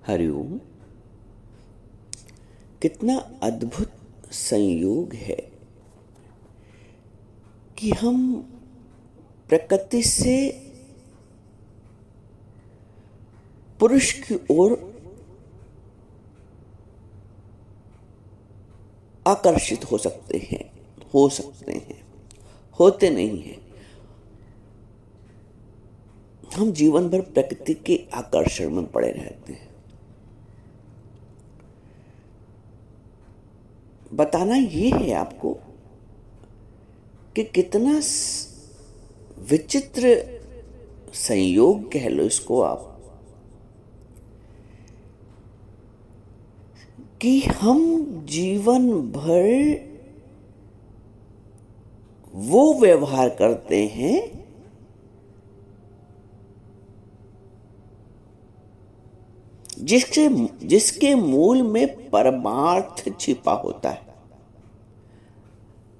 हरिओम। कितना अद्भुत संयोग है कि हम प्रकृति से पुरुष की ओर आकर्षित हो सकते हैं, होते नहीं हैं। हम जीवन भर प्रकृति के आकर्षण में पड़े रहते हैं। बताना ये है आपको कि कितना विचित्र संयोग कह लो इसको आप, कि हम जीवन भर वो व्यवहार करते हैं जिसके मूल में परमार्थ छिपा होता है।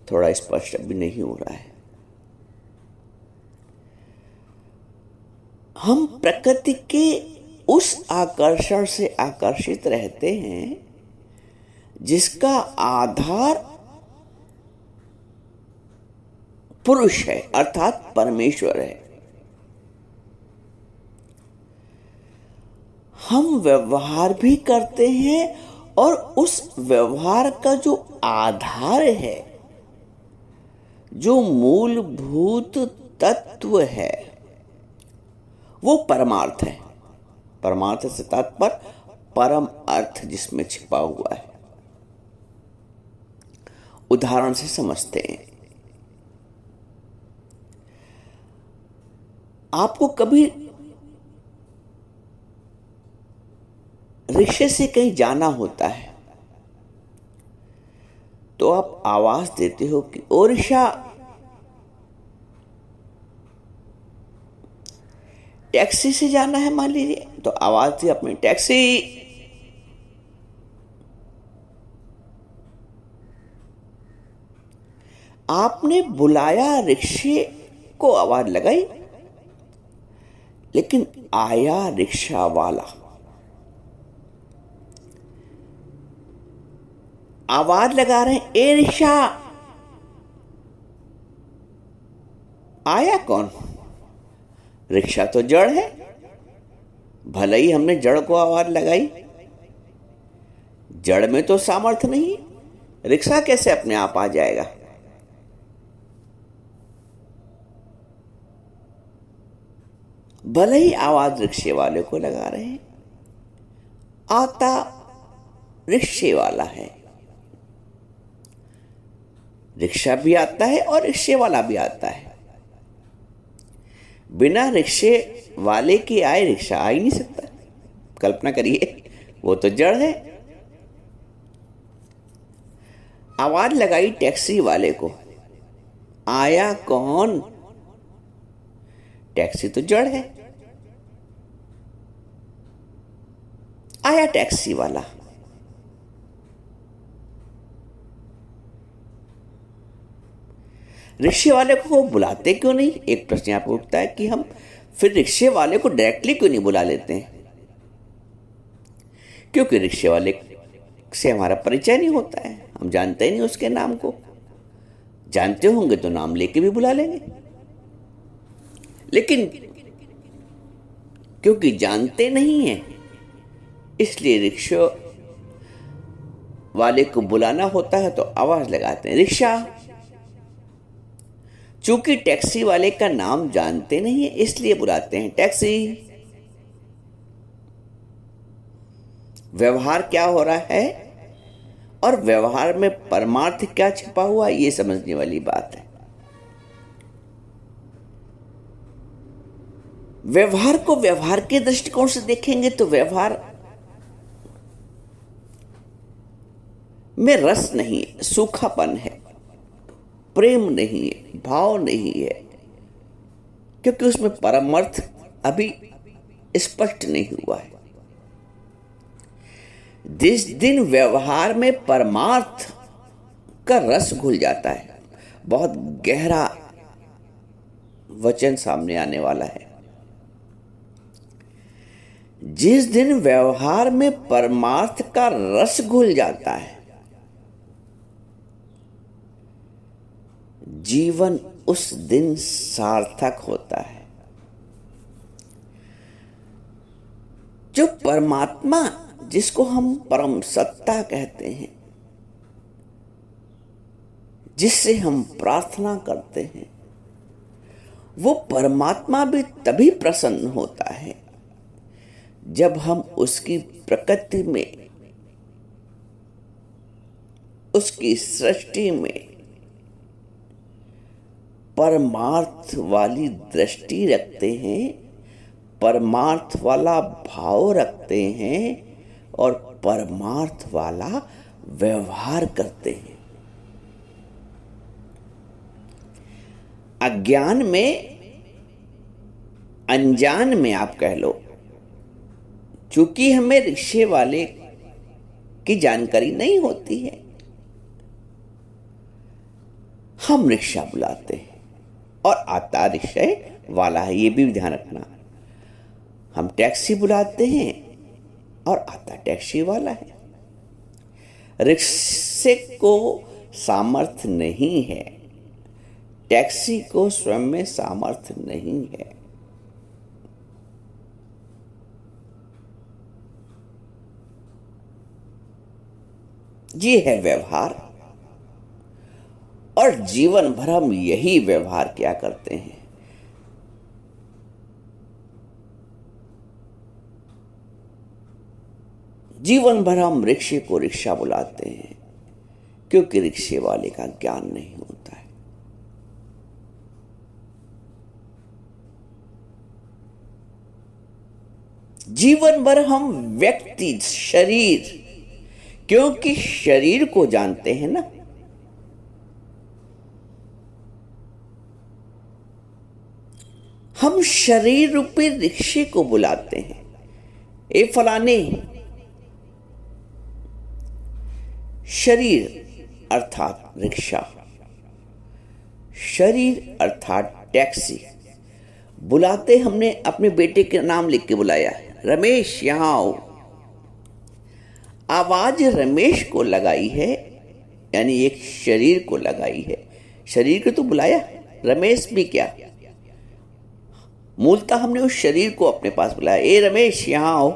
थोड़ा स्पष्ट अभी नहीं हो रहा है। हम प्रकृति के उस आकर्षण से आकर्षित रहते हैं जिसका आधार पुरुष है, अर्थात परमेश्वर है। हम व्यवहार भी करते हैं और उस व्यवहार का जो आधार है, जो मूलभूत तत्व है, वो परमार्थ है। परमार्थ से तात्पर्य परम अर्थ जिसमें छिपा हुआ है। उदाहरण से समझते हैं। आपको कभी रिक्शे से कहीं जाना होता है तो आप आवाज देते हो कि ओ रिक्शा। टैक्सी से जाना है मान लीजिए तो आवाज दी अपनी, टैक्सी। आपने बुलाया, रिक्शे को आवाज लगाई, लेकिन आया रिक्शा वाला। आवाज लगा रहे हैं, ए रिक्शा। आया कौन? रिक्शा तो जड़ है। भले ही हमने जड़ को आवाज लगाई, जड़ में तो सामर्थ्य नहीं। रिक्शा कैसे अपने आप आ जाएगा? भले ही आवाज रिक्शे वाले को लगा रहे हैं, आता रिक्शे वाला है। रिक्शा भी आता है और रिक्शे वाला भी आता है। बिना रिक्शे वाले के आए रिक्शा आ ही नहीं सकता। कल्पना करिए, वो तो जड़ है। आवाज लगाई टैक्सी वाले को, आया कौन? टैक्सी तो जड़ है। आया टैक्सी वाला। रिक्शे वाले को बुलाते क्यों नहीं? एक प्रश्न यहाँ पर उठता है कि हम फिर रिक्शे वाले को डायरेक्टली क्यों नहीं बुला लेते हैं? क्योंकि रिक्शे वाले से हमारा परिचय नहीं होता है, हम जानते ही नहीं उसके नाम को। जानते होंगे तो नाम लेके भी बुला लेंगे, लेकिन क्योंकि जानते नहीं है इसलिए रिक्शा वाले को बुलाना होता है तो आवाज लगाते हैं, रिक्शा। चूंकि टैक्सी वाले का नाम जानते नहीं है इसलिए बुलाते हैं, टैक्सी। व्यवहार क्या हो रहा है और व्यवहार में परमार्थ क्या छिपा हुआ, ये समझने वाली बात है। व्यवहार को व्यवहार के दृष्टिकोण से देखेंगे तो व्यवहार में रस नहीं है, सूखापन है, प्रेम नहीं है, भाव नहीं है, क्योंकि उसमें परमार्थ अभी स्पष्ट नहीं हुआ है। जिस दिन व्यवहार में परमार्थ का रस घुल जाता है, बहुत गहरा वचन सामने आने वाला है। जिस दिन व्यवहार में परमार्थ का रस घुल जाता है, जीवन उस दिन सार्थक होता है। जो परमात्मा, जिसको हम परम सत्ता कहते हैं, जिससे हम प्रार्थना करते हैं, वो परमात्मा भी तभी प्रसन्न होता है जब हम उसकी प्रकृति में, उसकी सृष्टि में परमार्थ वाली दृष्टि रखते हैं, परमार्थ वाला भाव रखते हैं और परमार्थ वाला व्यवहार करते हैं। अज्ञान में, अनजान में आप कह लो, चूंकि हमें रिक्शे वाले की जानकारी नहीं होती है, हम रिक्शा बुलाते हैं और आता रिक्शे वाला है, ये भी ध्यान रखना। हम टैक्सी बुलाते हैं और आता टैक्सी वाला है। रिक्शे को सामर्थ्य नहीं है, टैक्सी को स्वयं में सामर्थ्य नहीं है। ये है व्यवहार, और जीवन भर हम यही व्यवहार क्या करते हैं। जीवन भर हम रिक्शे को रिक्शा बुलाते हैं, क्योंकि रिक्शे वाले का ज्ञान नहीं होता है। जीवन भर हम व्यक्ति, शरीर, क्योंकि शरीर को जानते हैं ना, हम शरीर रूपी रिक्शे को बुलाते हैं। ए फलाने, शरीर अर्थात रिक्शा, शरीर अर्थात टैक्सी बुलाते। हमने अपने बेटे के नाम लिख के बुलाया, रमेश यहां आओ। आवाज रमेश को लगाई है, यानी एक शरीर को लगाई है। शरीर को तो बुलाया, रमेश भी क्या, मूलतः हमने उस शरीर को अपने पास बुलाया। ए रमेश यहां आओ।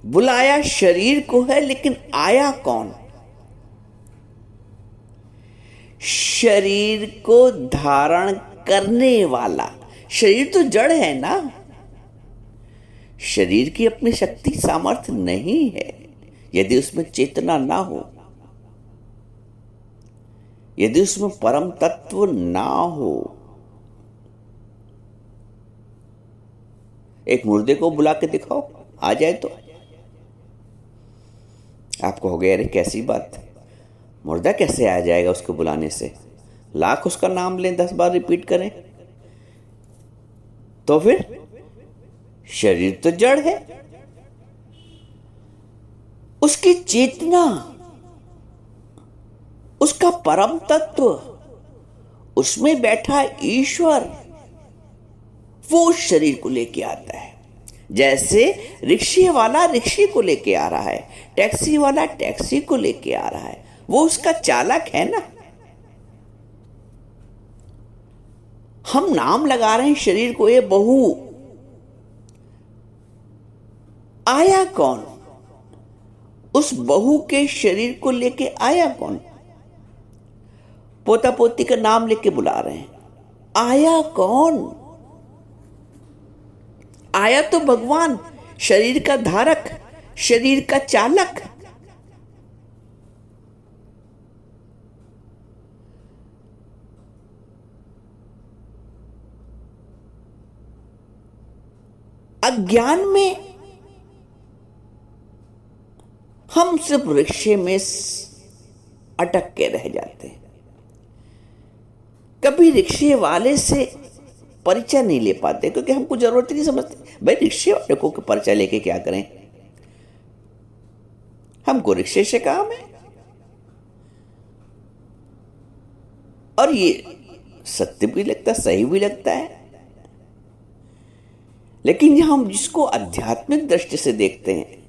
बुलाया शरीर को है, लेकिन आया कौन? शरीर को धारण करने वाला। शरीर तो जड़ है ना, शरीर की अपनी शक्ति सामर्थ्य नहीं है यदि उसमें चेतना ना हो, यदि उसमें परम तत्व ना हो। एक मुर्दे को बुला के दिखाओ, आ जाए तो आप कहोगे अरे कैसी बात, मुर्दा कैसे आ जाएगा उसको बुलाने से? लाख उसका नाम लें, 10 बार रिपीट करें, तो फिर शरीर तो जड़ है, उसकी चेतना, उसका परम तत्व, उसमें बैठा ईश्वर, वो उस शरीर को लेके आता है। जैसे रिक्शे वाला रिक्शे को लेके आ रहा है, टैक्सी वाला टैक्सी को लेके आ रहा है, वो उसका चालक है ना। हम नाम लगा रहे हैं शरीर को, ये बहू, आया कौन? उस बहू के शरीर को लेके आया कौन? पोता पोती का नाम लेके बुला रहे हैं, आया कौन? आया तो भगवान, शरीर का धारक, शरीर का चालक। अज्ञान में हम सिर्फ रिक्शे में अटक के रह जाते हैं, कभी रिक्शे वाले से परिचय नहीं ले पाते, क्योंकि हमको जरूरत नहीं समझते। भाई रिक्शे वाले को परिचय लेके क्या करें, हमको रिक्शे से काम है। और ये सत्य भी लगता, सही भी लगता है। लेकिन यहां हम जिसको आध्यात्मिक दृष्टि से देखते हैं,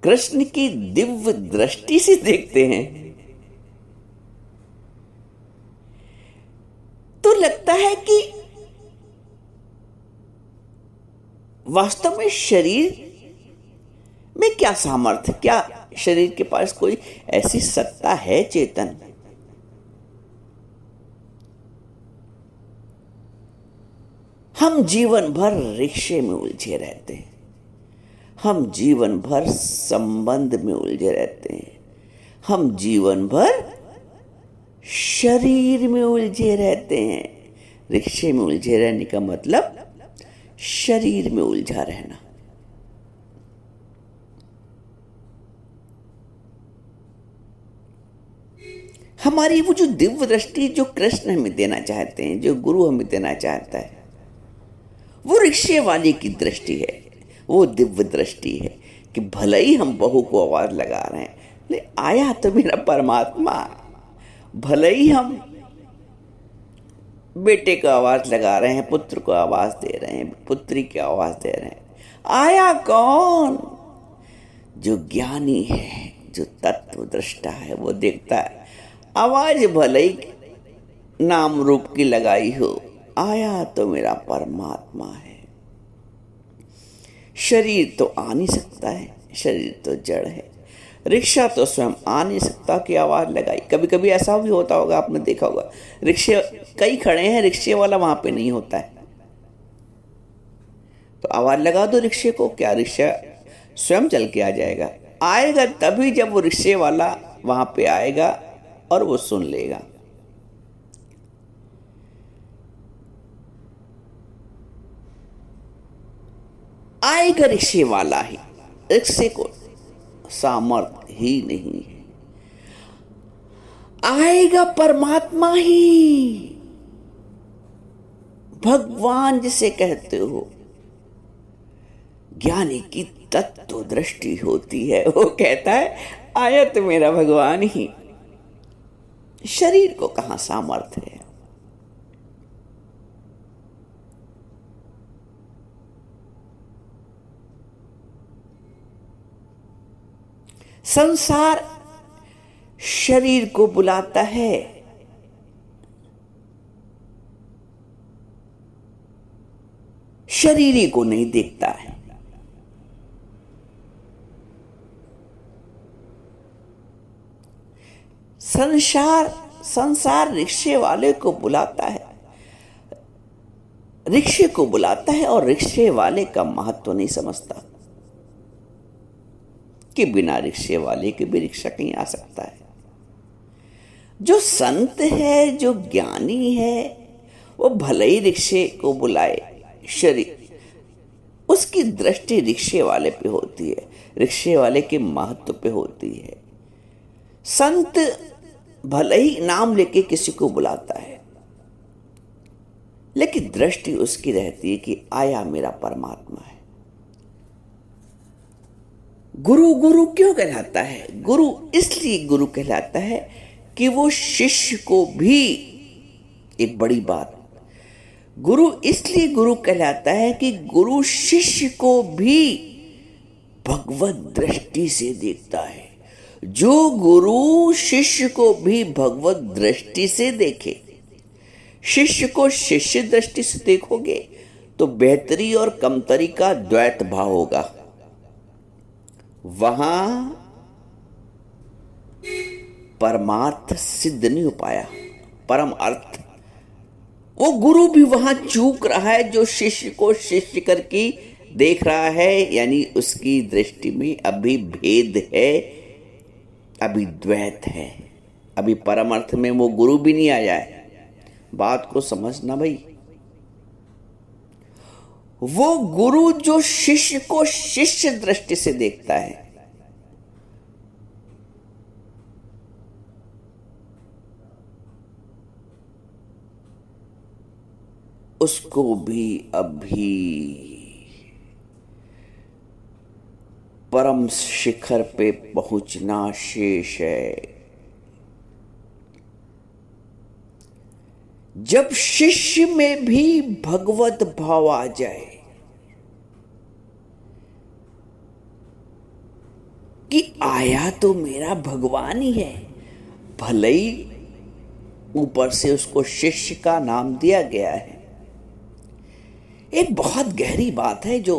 कृष्ण की दिव्य दृष्टि से देखते हैं, तो लगता है कि वास्तव में शरीर में क्या सामर्थ्य, क्या शरीर के पास कोई ऐसी सत्ता है चेतन? हम जीवन भर रिक्शे में उलझे रहते हैं, हम जीवन भर संबंध में उलझे रहते हैं, हम जीवन भर शरीर में उलझे रहते हैं। रिक्शे में उलझे रहने का मतलब शरीर में उलझा रहना। हमारी वो जो दिव्य दृष्टि जो कृष्ण हमें देना चाहते हैं, जो गुरु हमें देना चाहता है, वो रिक्शे वाले की दृष्टि है, वो दिव्य दृष्टि है कि भले ही हम बहू को आवाज लगा रहे हैं, लेकिन आया तो मेरा परमात्मा। भले ही हम बेटे को आवाज लगा रहे हैं, पुत्र को आवाज दे रहे हैं, पुत्री की आवाज दे रहे हैं, आया कौन? जो ज्ञानी है, जो तत्व दृष्टा है, वो देखता है आवाज भले ही नाम रूप की लगाई हो, आया तो मेरा परमात्मा है। शरीर तो आ नहीं सकता है, शरीर तो जड़ है। रिक्शा तो स्वयं आ नहीं सकता कि आवाज लगाई। कभी कभी ऐसा भी होता होगा, आपने देखा होगा, रिक्शे कई खड़े हैं, रिक्शे वाला वहां पे नहीं होता है, तो आवाज लगा दो रिक्शे को, क्या रिक्शा स्वयं चल के आ जाएगा? आएगा तभी जब वो रिक्शे वाला वहां पे आएगा और वो सुन लेगा। आएगा रिक्शे वाला ही, रिक्शे को सामर्थ्य ही नहीं है। आएगा परमात्मा ही, भगवान जिसे कहते हो। ज्ञानी की तत्व दृष्टि होती है, वो कहता है आया तो मेरा भगवान ही, शरीर को कहां सामर्थ्य है। संसार शरीर को बुलाता है, शरीरी को नहीं देखता है। संसार रिक्शे वाले को बुलाता है, रिक्शे को बुलाता है, और रिक्शे वाले का महत्व नहीं समझता कि बिना रिक्शे वाले के भी रिक्शा कहीं आ सकता है। जो संत है, जो ज्ञानी है, वो भले ही रिक्शे को बुलाए, शरीर उसकी दृष्टि रिक्शे वाले पे होती है, रिक्शे वाले के महत्व पे होती है। संत भले ही नाम लेके किसी को बुलाता है, लेकिन दृष्टि उसकी रहती है कि आया मेरा परमात्मा है। गुरु गुरु क्यों कहलाता है? गुरु इसलिए गुरु कहलाता है कि वो शिष्य को भी, एक बड़ी बात, गुरु इसलिए गुरु कहलाता है कि गुरु शिष्य को भी भगवत दृष्टि से देखता है। जो गुरु शिष्य को भी भगवत दृष्टि से देखे, शिष्य को शिष्य दृष्टि से देखोगे तो बेहतरी और कमतरी का द्वैत भाव होगा। वहां परमार्थ सिद्ध नहीं हो पाया, परम अर्थ। वो गुरु भी वहां चूक रहा है जो शिष्य को शिष्य करके देख रहा है, यानी उसकी दृष्टि में अभी भेद है, अभी द्वैत है, अभी परम अर्थ में वो गुरु भी नहीं आया है। बात को समझना भाई। वो गुरु जो शिष्य को शिष्य दृष्टि से देखता है, उसको भी अभी परम शिखर पे पहुंचना शेष है। जब शिष्य में भी भगवत भाव आ जाए, कि आया तो मेरा भगवान ही है, भले ही ऊपर से उसको शिष्य का नाम दिया गया है। एक बहुत गहरी बात है जो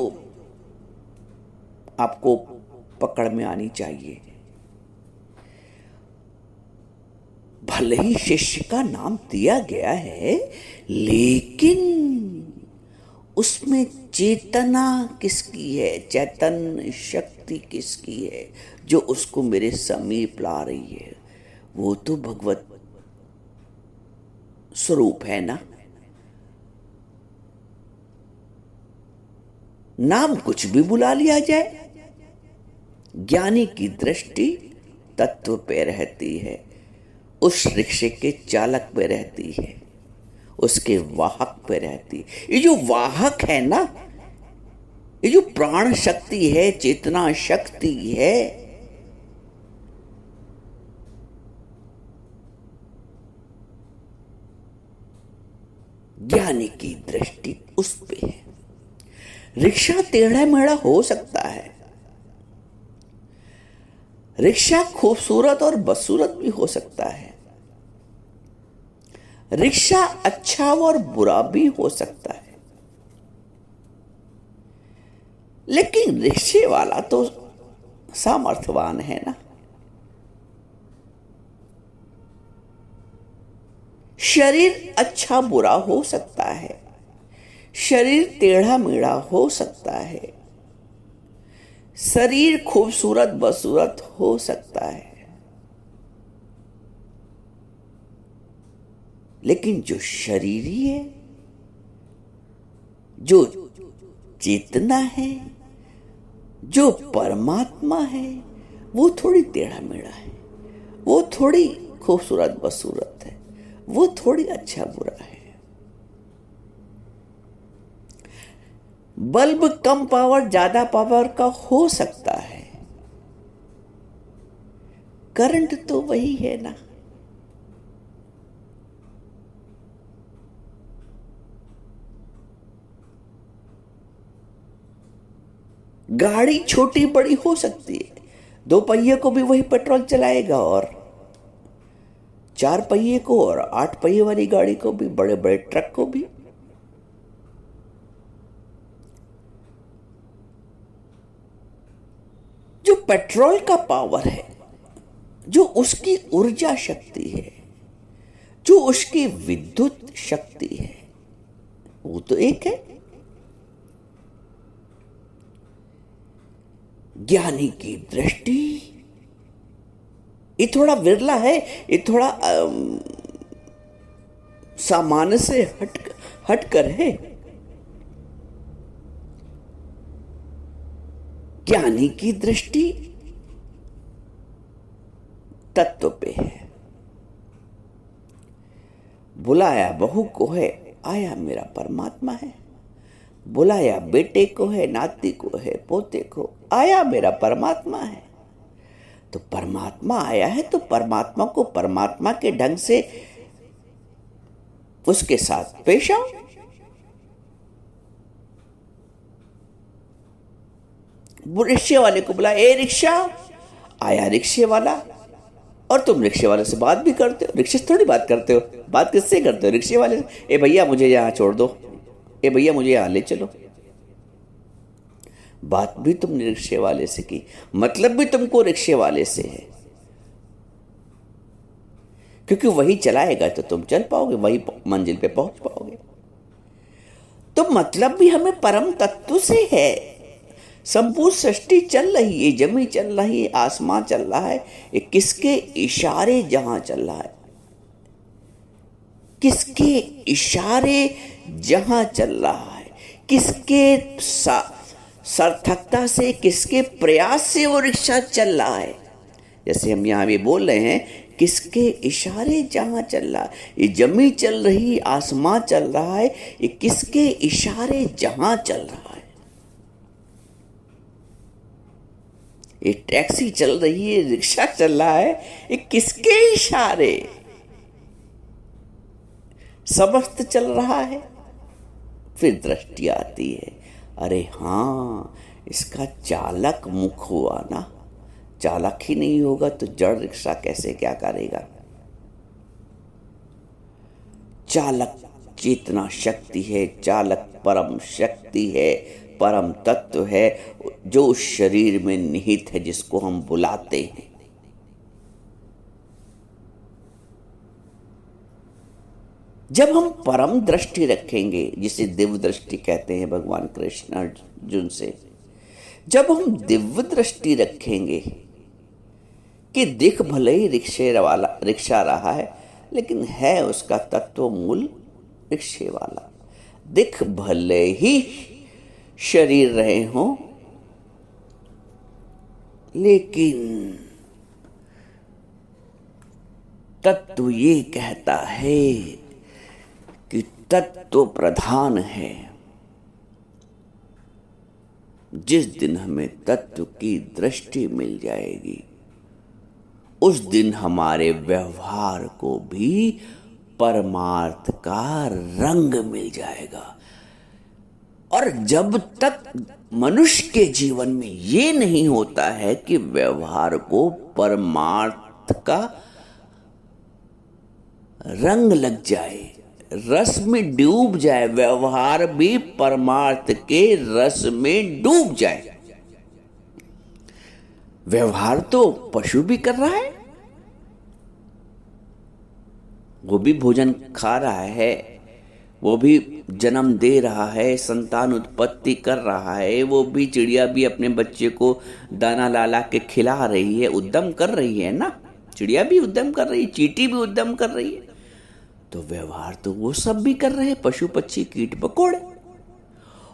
आपको पकड़ में आनी चाहिए। भले ही शिष्य का नाम दिया गया है, लेकिन उसमें चेतना किसकी है, चैतन्य शक्ति किसकी है जो उसको मेरे समीप ला रही है? वो तो भगवत स्वरूप है ना। नाम कुछ भी बुला लिया जाए, ज्ञानी की दृष्टि तत्व पे रहती है, उस रिक्शे के चालक पे रहती है, उसके वाहक पे रहती है। ये जो वाहक है ना, ये जो प्राण शक्ति है, चेतना शक्ति है, ज्ञानी की दृष्टि उस पे है। रिक्शा टेढ़ा मेढ़ा हो सकता है, रिक्शा खूबसूरत और बदसूरत भी हो सकता है, रिक्शा अच्छा और बुरा भी हो सकता है, लेकिन रिक्शे वाला तो सामर्थ्यवान है ना। शरीर अच्छा बुरा हो सकता है, शरीर टेढ़ा मेढ़ा हो सकता है, शरीर खूबसूरत बदसूरत हो सकता है, लेकिन जो शरीरी है, जो चेतना है, जो परमात्मा है, वो थोड़ी टेढ़ा मेढ़ा है, वो थोड़ी खूबसूरत बदसूरत है, वो थोड़ी अच्छा बुरा है। बल्ब कम पावर ज्यादा पावर का हो सकता है, करंट तो वही है ना। गाड़ी छोटी बड़ी हो सकती है, दो पहिए को भी वही पेट्रोल चलाएगा और चार पहिए को और आठ पहिए वाली गाड़ी को भी, बड़े बड़े ट्रक को भी। जो पेट्रोल का पावर है, जो उसकी ऊर्जा शक्ति है, जो उसकी विद्युत शक्ति है, वो तो एक है। ज्ञानी की दृष्टि ये थोड़ा विरला है, ये थोड़ा सामान्य से हटकर है। ज्ञानी की दृष्टि तत्व पे है। बुलाया बहू को है, आया मेरा परमात्मा है। बुलाया बेटे को है, नाती को है, पोते को, आया मेरा परमात्मा है। तो परमात्मा आया है तो परमात्मा को परमात्मा के ढंग से उसके साथ पेश आओ। रिक्शे वाले को बुला, ए रिक्शा, आया रिक्शे वाला। और तुम रिक्शे वाले से बात भी करते हो, रिक्शे से थोड़ी बात करते हो, बात किससे करते हो? रिक्शे वाले से। ए भैया मुझे यहां छोड़ दो, ए भैया मुझे यहां ले चलो। बात भी तुमने रिक्शे वाले से की, मतलब भी तुमको रिक्शे वाले से है, क्योंकि वही चलाएगा तो तुम चल पाओगे, वही मंजिल पे पहुंच पाओगे। तो मतलब भी हमें परम तत्व से है। संपूर्ण सृष्टि चल रही है, जमी चल रही है, आसमां चल रहा है, ये किसके इशारे जहां चल रहा है? किसके इशारे जहां चल रहा है? किसके सार्थकता से, किसके प्रयास से वो रिक्शा चल रहा है? जैसे हम यहां भी बोल रहे हैं, किसके इशारे जहां चल रहा है? ये जमी चल रही, आसमां चल रहा है, ये किसके इशारे जहां चल रहा है? ये टैक्सी चल रही है, रिक्शा चल रहा है, ये किसके इशारे? समस्त चल रहा है। फिर दृष्टि आती है, अरे हाँ, इसका चालक मुख हुआ ना, चालक ही नहीं होगा तो जड़ रिक्शा कैसे क्या करेगा। चालक चेतना शक्ति है, चालक परम शक्ति है, परम तत्व है जो उस शरीर में निहित है जिसको हम बुलाते हैं। जब हम परम दृष्टि रखेंगे, जिसे दिव्य दृष्टि कहते हैं भगवान कृष्ण अर्जुन से, जब हम दिव्य दृष्टि रखेंगे कि दिख भले ही रिक्शा रहा है, लेकिन है उसका तत्व मूल रिक्शे वाला। दिख भले ही शरीर रहे हों, लेकिन तत्व ये कहता है कि तत्व प्रधान है। जिस दिन हमें तत्व की दृष्टि मिल जाएगी, उस दिन हमारे व्यवहार को भी परमार्थ का रंग मिल जाएगा। और जब तक मनुष्य के जीवन में ये नहीं होता है कि व्यवहार को परमार्थ का रंग लग जाए, रस में डूब जाए, व्यवहार भी परमार्थ के रस में डूब जाए। व्यवहार तो पशु भी कर रहा है, वो भी भोजन खा रहा है, वो भी जन्म दे रहा है, संतान उत्पत्ति कर रहा है, वो भी चिड़िया भी अपने बच्चे को दाना ला ला के खिला रही है, उद्यम कर रही है ना। चिड़िया भी उद्यम कर रही है, चींटी भी उद्यम कर रही है। तो व्यवहार तो वो सब भी कर रहे हैं, पशु पक्षी कीट मकोड़े।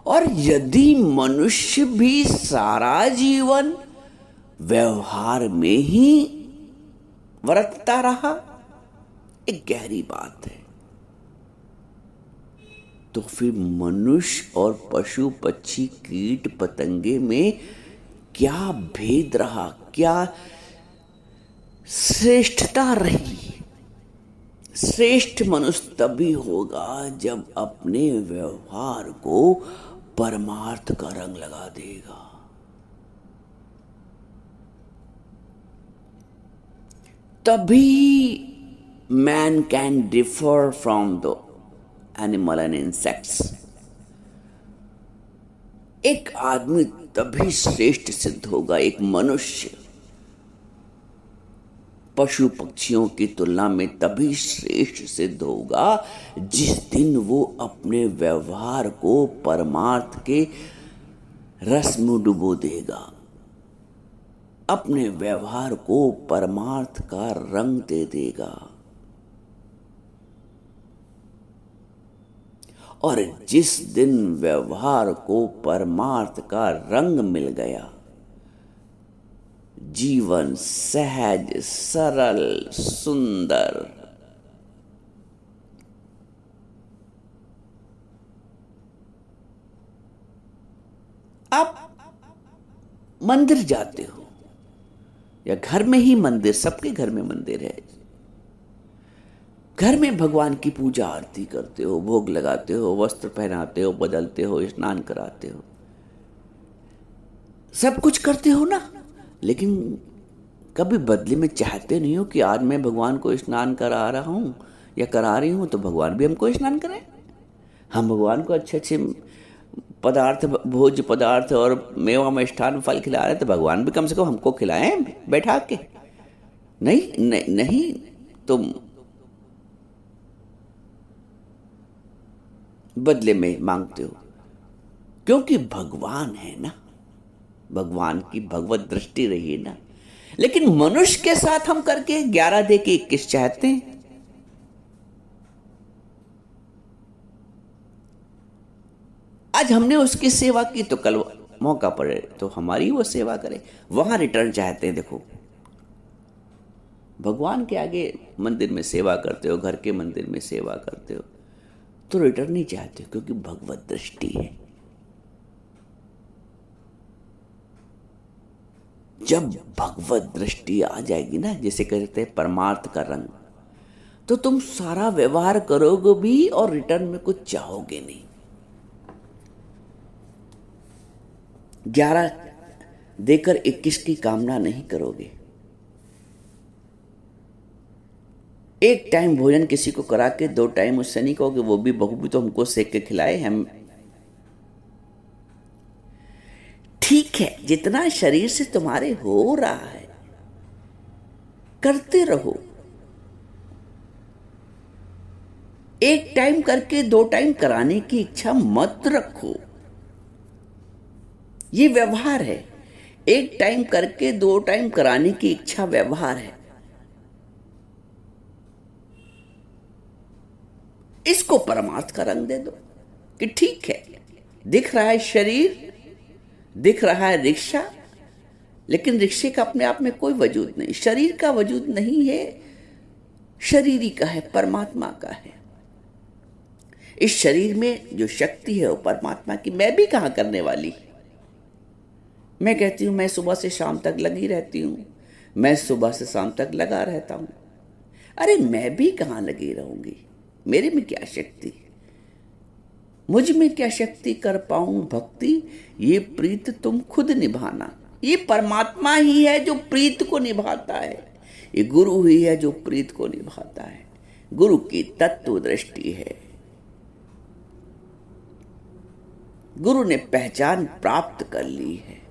और यदि मनुष्य भी सारा जीवन व्यवहार में ही वर्तता रहा, एक गहरी बात है, तो फिर मनुष्य और पशु पक्षी कीट पतंगे में क्या भेद रहा, क्या श्रेष्ठता रही। श्रेष्ठ मनुष्य तभी होगा जब अपने व्यवहार को परमार्थ का रंग लगा देगा। तभी man can differ from the animal and insects। एक आदमी तभी श्रेष्ठ सिद्ध होगा, एक मनुष्य पशु पक्षियों की तुलना में तभी श्रेष्ठ सिद्ध होगा जिस दिन वो अपने व्यवहार को परमार्थ के रस में डुबो देगा, अपने व्यवहार को परमार्थ का रंग दे देगा। और जिस दिन व्यवहार को परमार्थ का रंग मिल गया, जीवन सहज सरल सुंदर। आप मंदिर जाते हो या घर में ही मंदिर, सबके घर में मंदिर है, घर में भगवान की पूजा आरती करते हो, भोग लगाते हो, वस्त्र पहनाते हो, बदलते हो, स्नान कराते हो, सब कुछ करते हो ना। लेकिन कभी बदले में चाहते नहीं हो कि आज मैं भगवान को स्नान करा रहा हूं या करा रही हूं तो भगवान भी हमको स्नान कराए। हम भगवान को अच्छे अच्छे पदार्थ, भोज्य पदार्थ और मेवा मिष्ठान फल खिला रहे, तो भगवान भी कम से कम हमको खिलाएं बैठा के। नहीं तुम बदले में मांगते हो, क्योंकि भगवान है ना, भगवान की भगवत दृष्टि रही है ना। लेकिन मनुष्य के साथ हम करके 11 दे के 21 चाहते हैं। आज हमने उसकी सेवा की तो कल मौका पड़े तो हमारी वो सेवा करे, वहां रिटर्न चाहते हैं। देखो, भगवान के आगे मंदिर में सेवा करते हो, घर के मंदिर में सेवा करते हो तो रिटर्न नहीं चाहते, क्योंकि भगवत दृष्टि है। जब भगवत दृष्टि आ जाएगी ना, जैसे कहते हैं परमार्थ का रंग, तो तुम सारा व्यवहार करोगे भी और रिटर्न में कुछ चाहोगे नहीं। 11 देकर 21 की कामना नहीं करोगे। एक टाइम भोजन किसी को करा के 2 टाइम उससे नहीं कहोगे वो भी बहू भी तो हमको सेक के खिलाए। हम ठीक है, जितना शरीर से तुम्हारे हो रहा है करते रहो। एक टाइम करके 2 टाइम कराने की इच्छा मत रखो। ये व्यवहार है। एक टाइम करके 2 टाइम कराने की इच्छा व्यवहार है। इसको परमार्थ का रंग दे दो कि ठीक है, दिख रहा है शरीर, दिख रहा है रिक्शा, लेकिन रिक्शे का अपने आप में कोई वजूद नहीं, शरीर का वजूद नहीं है, शरीरी का है, परमात्मा का है। इस शरीर में जो शक्ति है वो परमात्मा की। मैं भी कहां करने वाली। मैं कहती हूं मैं सुबह से शाम तक लगी रहती हूं, मैं सुबह से शाम तक लगा रहता हूं। अरे मैं भी कहां लगी रहूंगी, मेरे में क्या शक्ति, मुझ में क्या शक्ति कर पाऊं भक्ति, ये प्रीत तुम खुद निभाना। ये परमात्मा ही है जो प्रीत को निभाता है, ये गुरु ही है जो प्रीत को निभाता है। गुरु की तत्व दृष्टि है। गुरु ने पहचान प्राप्त कर ली है।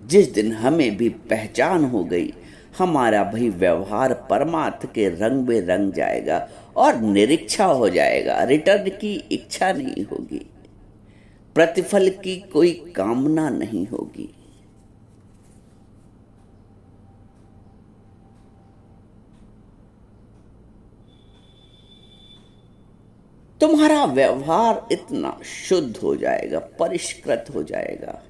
जिस दिन हमें भी पहचान हो गई, हमारा भी व्यवहार परमार्थ के रंग में रंग जाएगा और निरीक्षा हो जाएगा। रिटर्न की इच्छा नहीं होगी, प्रतिफल की कोई कामना नहीं होगी। तुम्हारा व्यवहार इतना शुद्ध हो जाएगा, परिष्कृत हो जाएगा।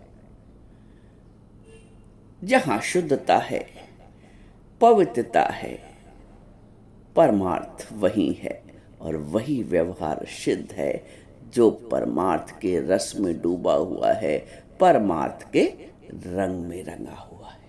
जहां शुद्धता है, पवित्रता है, परमार्थ वही है और वही व्यवहार सिद्ध है जो परमार्थ के रस में डूबा हुआ है, परमार्थ के रंग में रंगा हुआ है।